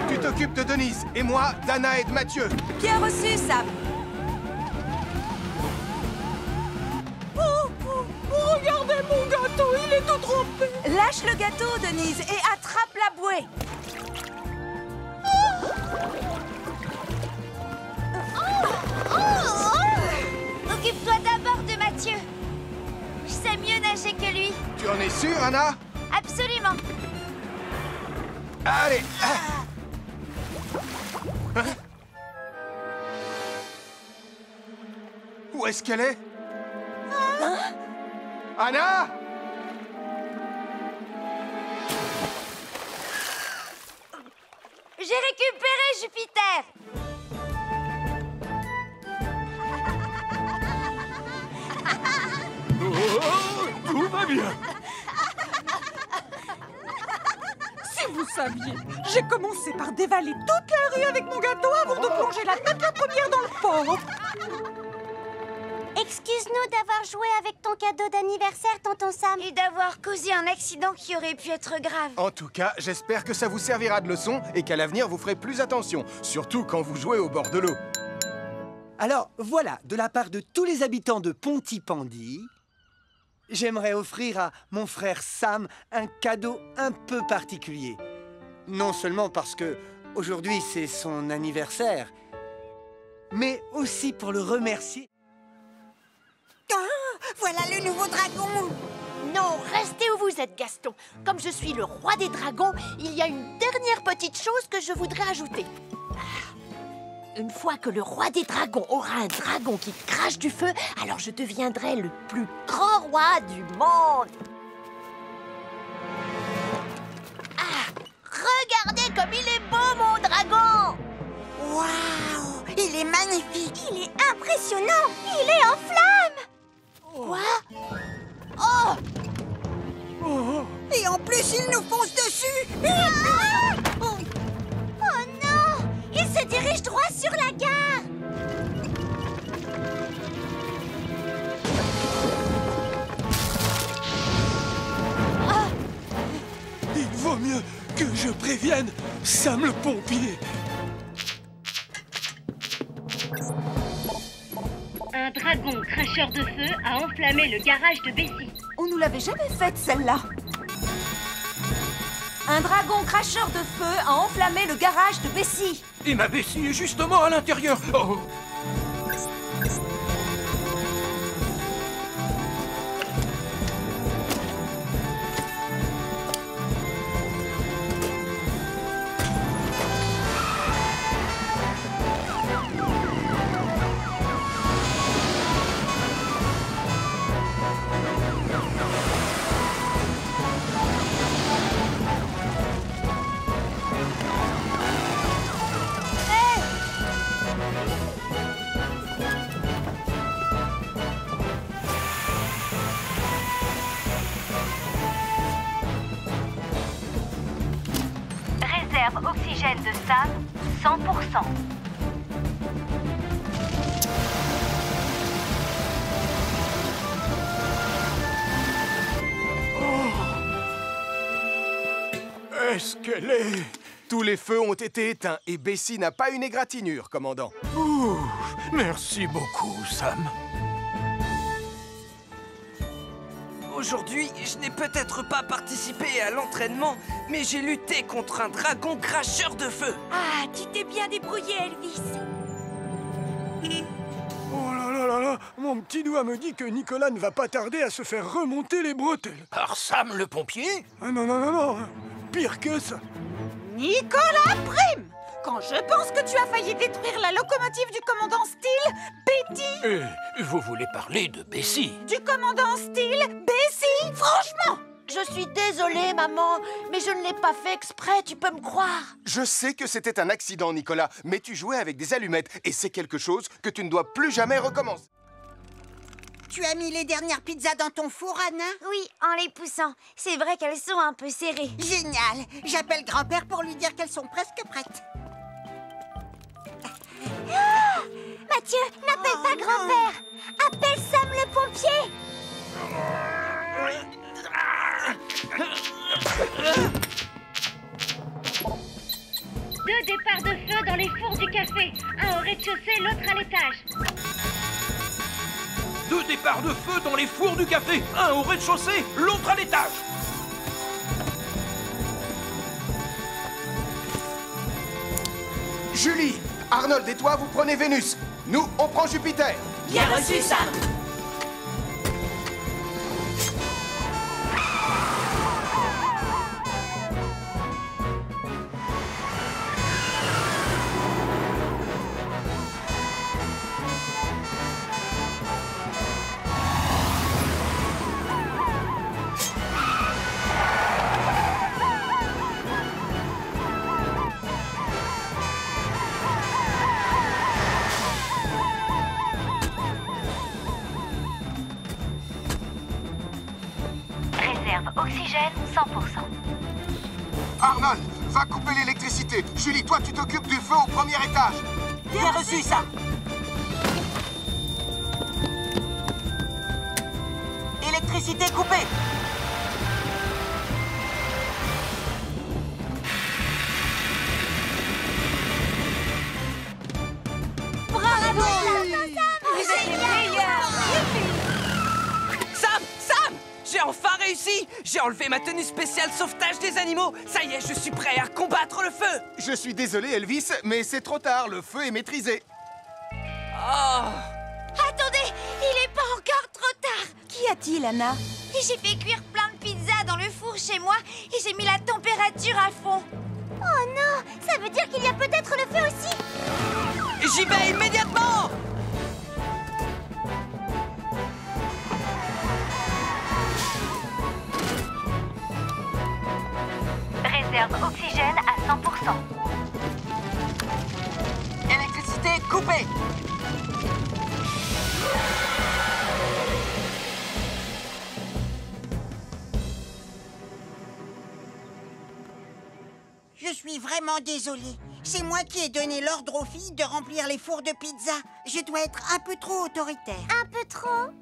Tu t'occupes de Denise et moi d'Anna et de Mathieu. Bien reçu, Sam. Regardez mon gâteau, il est tout trempé. Lâche le gâteau, Denise, et attrape la bouée. Occupe-toi d'abord de Mathieu. Je sais mieux nager que lui. Tu en es sûre, Anna? Absolument. Allez. Hein? Où est-ce qu'elle est? Anna? J'ai récupéré Jupiter. Tout va bien. Si vous saviez, j'ai commencé par dévaler toute la rue avec mon gâteau avant de plonger la tête la première dans le port. Excuse-nous d'avoir joué avec ton cadeau d'anniversaire, tonton Sam. Et d'avoir causé un accident qui aurait pu être grave. En tout cas, j'espère que ça vous servira de leçon et qu'à l'avenir, vous ferez plus attention, surtout quand vous jouez au bord de l'eau. Alors, voilà, de la part de tous les habitants de Pontypandy, j'aimerais offrir à mon frère Sam un cadeau un peu particulier. Non seulement parce que aujourd'hui c'est son anniversaire, mais aussi pour le remercier. Ah, voilà le nouveau dragon. Non, restez où vous êtes, Gaston. Comme je suis le roi des dragons, il y a une dernière petite chose que je voudrais ajouter. Une fois que le roi des dragons aura un dragon qui crache du feu, alors je deviendrai le plus grand roi du monde. Ah, regardez comme il est beau, mon dragon! Waouh, il est magnifique. Il est impressionnant. Il est en flammes. Quoi? Oh! Et en plus, il nous fonce dessus. Oh non! Il se dirige droit sur la gare. Il vaut mieux que je prévienne Sam le pompier. Un dragon cracheur de feu a enflammé le garage de Bessie. On nous l'avait jamais faite, celle-là. Un dragon cracheur de feu a enflammé le garage de Bessie. Et ma Bessie est justement à l'intérieur. Oh. Réserve oxygène de Sam, 100%. Est-ce qu'elle est... Tous les feux ont été éteints et Bessie n'a pas une égratignure, commandant. Ouh, merci beaucoup, Sam. Aujourd'hui, je n'ai peut-être pas participé à l'entraînement, mais j'ai lutté contre un dragon cracheur de feu. Ah, tu t'es bien débrouillé, Elvis. Oh là là là là, mon petit doigt me dit que Nicolas ne va pas tarder à se faire remonter les bretelles. Par Sam le pompier? Ah non, non, non, non, pire que ça. Nicolas Prime! Quand je pense que tu as failli détruire la locomotive du commandant Steele, Betty! Vous voulez parler de Bessie? Du commandant Steele, Bessie! Franchement! Je suis désolée, maman, mais je ne l'ai pas fait exprès, tu peux me croire. Je sais que c'était un accident, Nicolas, mais tu jouais avec des allumettes et c'est quelque chose que tu ne dois plus jamais recommencer. Tu as mis les dernières pizzas dans ton four, Anna? Oui, en les poussant. C'est vrai qu'elles sont un peu serrées. Génial! J'appelle grand-père pour lui dire qu'elles sont presque prêtes. Ah! Mathieu, n'appelle pas grand-père. Appelle Sam le pompier. Deux départs de feu dans les fours du café. Un au rez-de-chaussée, l'autre à l'étage. Deux départs de feu dans les fours du café. Un au rez-de-chaussée, l'autre à l'étage. Julie, Arnold et toi, vous prenez Vénus. Nous, on prend Jupiter. Bien reçu, Sam. Oxygène, 100%. Arnold, va couper l'électricité. Julie, toi, tu t'occupes du feu au premier étage. Bien reçu, Sam. Électricité coupée. Bravo, Sam. Sam, j'ai enfin réussi réussi! J'ai enlevé ma tenue spéciale sauvetage des animaux! Ça y est, je suis prêt à combattre le feu! Je suis désolé, Elvis, mais c'est trop tard, le feu est maîtrisé. Oh! Attendez, il est pas encore trop tard. Qu'y a-t-il, Anna? J'ai fait cuire plein de pizzas dans le four chez moi et j'ai mis la température à fond. Oh non, ça veut dire qu'il y a peut-être le feu aussi. J'y vais immédiatement! Réserve oxygène à 100%. Électricité coupée! Je suis vraiment désolée. C'est moi qui ai donné l'ordre aux filles de remplir les fours de pizza. Je dois être un peu trop autoritaire. Un peu trop?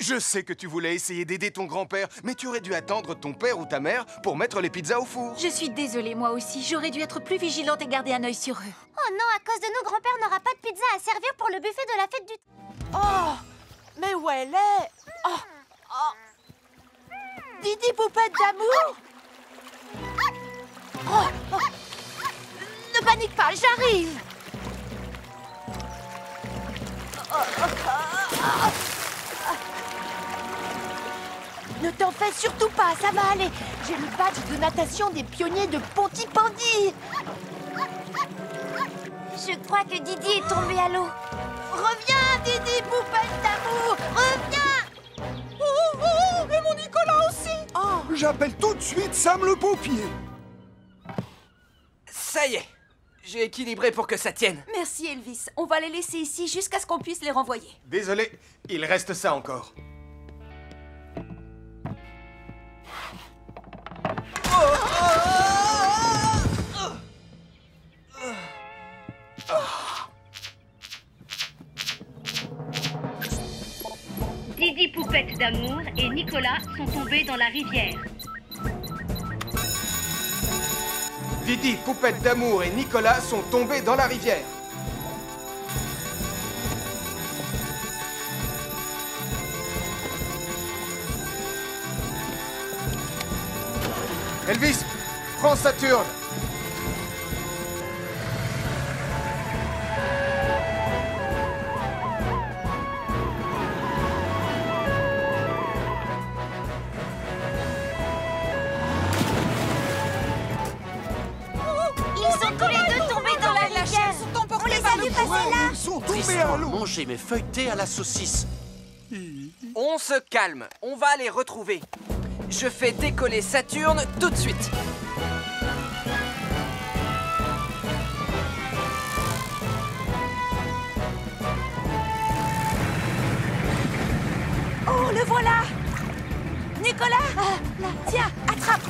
Je sais que tu voulais essayer d'aider ton grand-père, mais tu aurais dû attendre ton père ou ta mère pour mettre les pizzas au four. Je suis désolée, moi aussi. J'aurais dû être plus vigilante et garder un œil sur eux. Oh non, à cause de nous, grand-père n'aura pas de pizza à servir pour le buffet de la fête du... Oh, mais où elle est? Didi Poupette d'amour. Ne panique pas, j'arrive. Ne t'en fais surtout pas, ça va aller. J'ai le badge de natation des pionniers de Pontypandy. Je crois que Didi est tombé à l'eau. Reviens, Didi Poupette d'amour, reviens. Et mon Nicolas aussi. J'appelle tout de suite Sam le pompier. Ça y est, j'ai équilibré pour que ça tienne. Merci, Elvis. On va les laisser ici jusqu'à ce qu'on puisse les renvoyer. Désolé, il reste ça encore. Didi Poupette d'amour et Nicolas sont tombés dans la rivière. Didi, Poupette d'amour et Nicolas sont tombés dans la rivière. Elvis, prends Saturne. Manger mes feuilletés à la saucisse. On se calme, on va les retrouver. Je fais décoller Saturne tout de suite. Oh, le voilà! Nicolas! Là, tiens, attrape!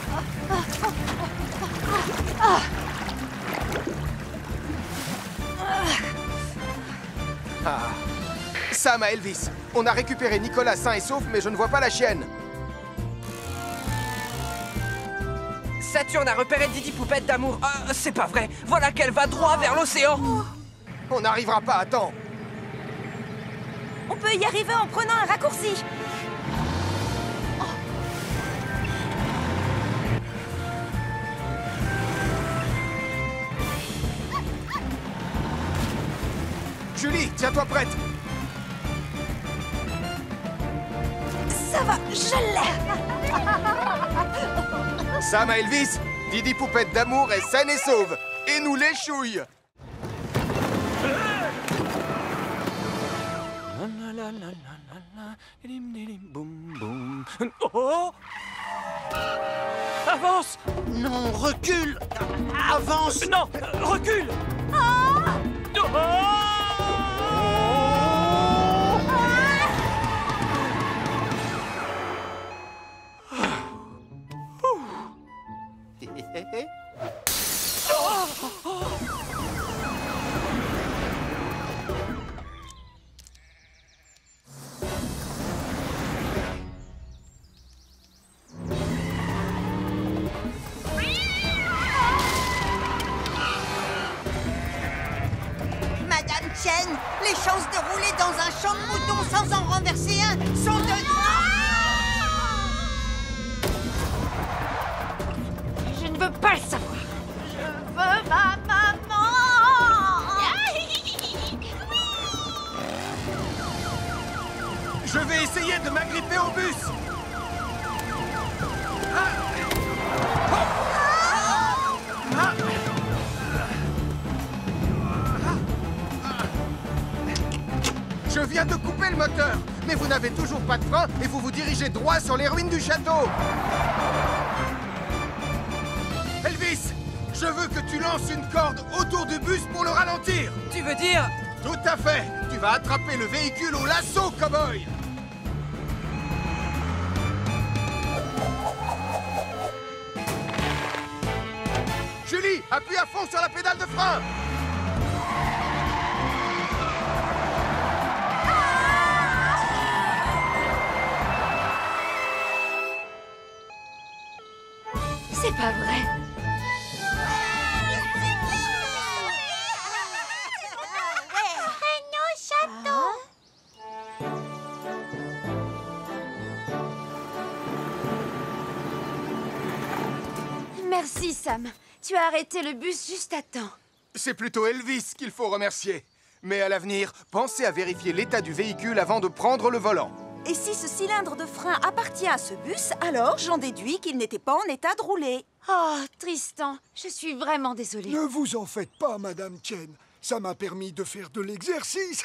Sam à Elvis. On a récupéré Nicolas sain et sauf, mais je ne vois pas la chienne. Saturne a repéré Didi Poupette d'amour. C'est pas vrai. Voilà qu'elle va droit vers l'océan. On n'arrivera pas à temps. On peut y arriver en prenant un raccourci. Julie, tiens-toi prête. Ça va, je l'ai. Sam à Elvis, Didi Poupette d'amour est saine et sauve. Et nous les chouilles. Oh! Avance! Non, recule! Avance! Non, recule! Madame Chen, les chances de rouler dans un champ de moutons sans en renverser un sont de... Je vais essayer de m'agripper au bus. Je viens de couper le moteur, mais vous n'avez toujours pas de frein et vous vous dirigez droit sur les ruines du château. Elvis, je veux que tu lances une corde autour du bus pour le ralentir. Tu veux dire? Tout à fait. Tu vas attraper le véhicule au lasso, cow-boy. Julie, appuie à fond sur la pédale de frein. C'est pas vrai. Merci, Sam. Tu as arrêté le bus juste à temps. C'est plutôt Elvis qu'il faut remercier. Mais à l'avenir, pensez à vérifier l'état du véhicule avant de prendre le volant. Et si ce cylindre de frein appartient à ce bus, alors j'en déduis qu'il n'était pas en état de rouler. Oh, Tristan, je suis vraiment désolée. Ne vous en faites pas, Madame Chen. Ça m'a permis de faire de l'exercice.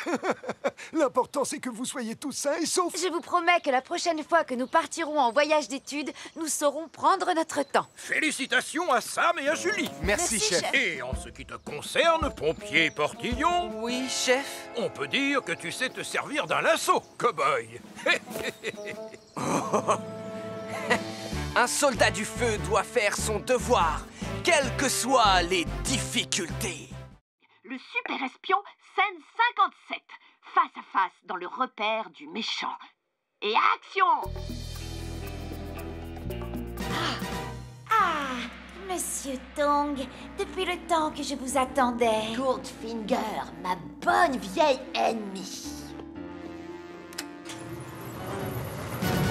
L'important, c'est que vous soyez tous sains et saufs. Je vous promets que la prochaine fois que nous partirons en voyage d'études, nous saurons prendre notre temps. Félicitations à Sam et à Julie. Merci, chef. Et en ce qui te concerne, pompier Portillon... Oui, chef. On peut dire que tu sais te servir d'un lasso, cow-boy. Un soldat du feu doit faire son devoir, quelles que soient les difficultés. Le super espion scène 57, face à face dans le repère du méchant. Et action! Ah, Monsieur Tong, depuis le temps que je vous attendais. Goldfinger, ma bonne vieille ennemie.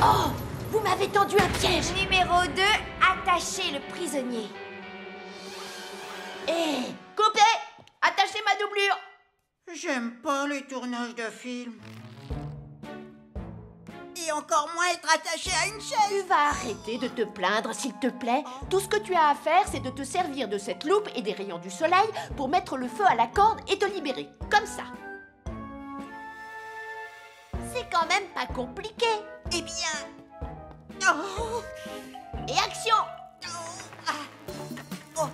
Oh, vous m'avez tendu un piège. Numéro 2, attachez le prisonnier. Hé, coupez! Attachez ma doublure. J'aime pas les tournages de films. Et encore moins être attaché à une chaise. Tu vas arrêter de te plaindre, s'il te plaît. Tout ce que tu as à faire, c'est de te servir de cette loupe et des rayons du soleil pour mettre le feu à la corde et te libérer. Comme ça. C'est quand même pas compliqué. Eh bien... Oh. Et action! Oh!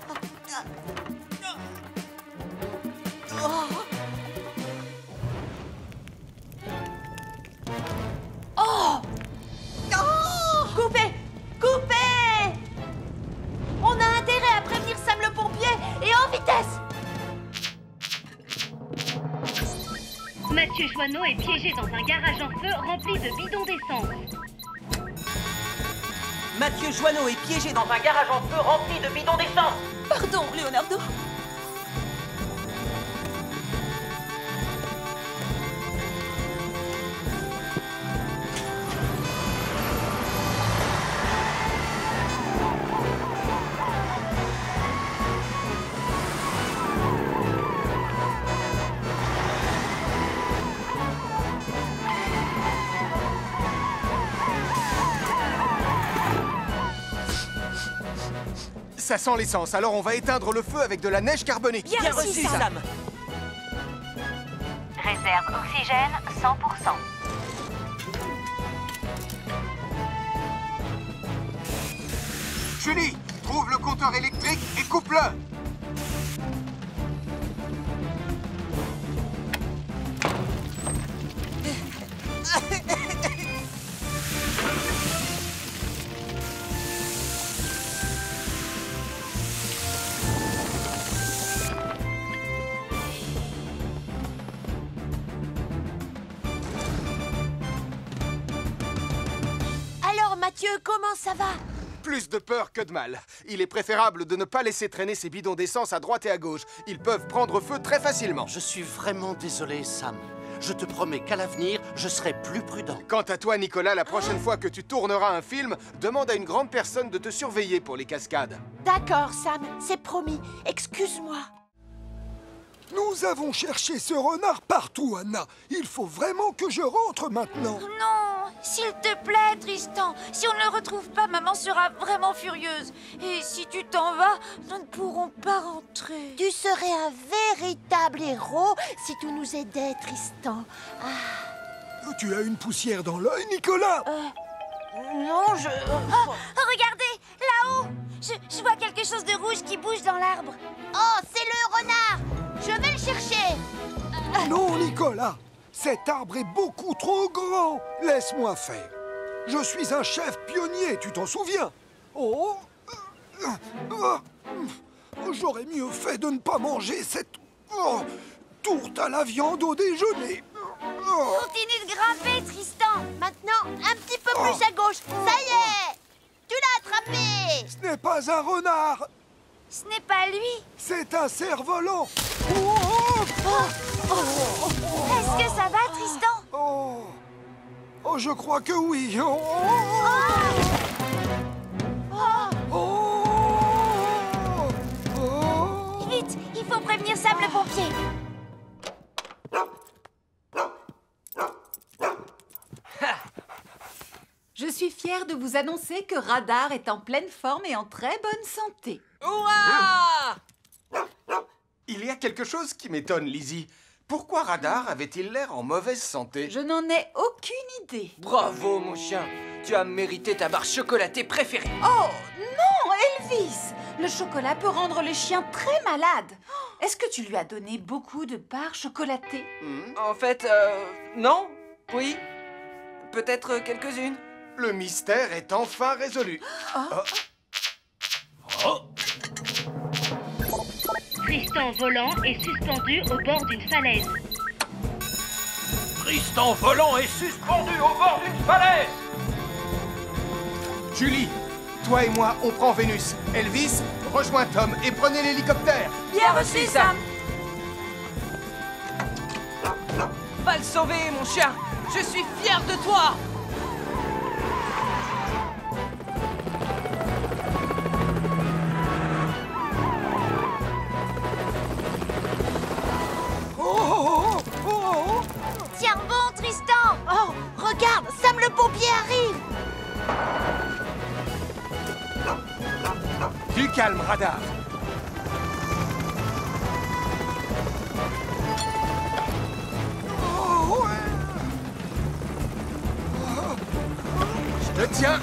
Coupez! Coupez! On a intérêt à prévenir Sam le pompier et en vitesse! Mathieu Joanneau est piégé dans un garage en feu rempli de bidons d'essence. Mathieu Joanneau est piégé dans un garage en feu rempli de bidons d'essence. Pardon, Leonardo. Ça sent l'essence, alors on va éteindre le feu avec de la neige carbonique. Bien reçu, Sam. Réserve oxygène 100%. Julie, trouve le compteur électrique et coupe-le. Alors Mathieu, comment ça va? Plus de peur que de mal. Il est préférable de ne pas laisser traîner ces bidons d'essence à droite et à gauche. Ils peuvent prendre feu très facilement. Je suis vraiment désolé, Sam. Je te promets qu'à l'avenir, je serai plus prudent. Quant à toi, Nicolas, la prochaine fois que tu tourneras un film, demande à une grande personne de te surveiller pour les cascades. D'accord, Sam, c'est promis. Excuse-moi. Nous avons cherché ce renard partout, Anna. Il faut vraiment que je rentre maintenant. Non, s'il te plaît, Tristan. Si on ne le retrouve pas, maman sera vraiment furieuse. Et si tu t'en vas, nous ne pourrons pas rentrer. Tu serais un véritable héros si tu nous aidais, Tristan. Ah. Tu as une poussière dans l'œil, Nicolas? Non, je... Oh, regardez, là-haut. Je vois quelque chose de rouge qui bouge dans l'arbre. Oh, c'est le renard. Je vais le chercher. Non, Nicolas. Cet arbre est beaucoup trop grand. Laisse-moi faire. Je suis un chef pionnier, tu t'en souviens? Oh, j'aurais mieux fait de ne pas manger cette tourte à la viande au déjeuner. Continue de grimper, Tristan. Maintenant, un petit peu plus à gauche. Ça y est. Tu l'as attrapé. Ce n'est pas un renard. Ce n'est pas lui. C'est un cerf-volant. Est-ce que ça va, Tristan? Oh, je crois que oui. Vite, il faut prévenir Sam le pompier. Je suis fière de vous annoncer que Radar est en pleine forme et en très bonne santé. Ouah! Il y a quelque chose qui m'étonne, Lizzie. Pourquoi Radar avait-il l'air en mauvaise santé? Je n'en ai aucune idée. Bravo, mon chien. Tu as mérité ta barre chocolatée préférée. Oh, non, Elvis! Le chocolat peut rendre les chiens très malades. Est-ce que tu lui as donné beaucoup de barres chocolatées? En fait, non. Oui. Peut-être quelques-unes. Le mystère est enfin résolu. Tristan volant est suspendu au bord d'une falaise. Tristan volant est suspendu au bord d'une falaise. Julie, toi et moi, on prend Vénus. Elvis, rejoins Tom et prenez l'hélicoptère. Bien reçu, Sam. Va le sauver, mon chien. Je suis fier de toi. Tiens bon, Tristan. Oh, regarde, Sam le pompier arrive. Du calme, Radar. Je te tiens.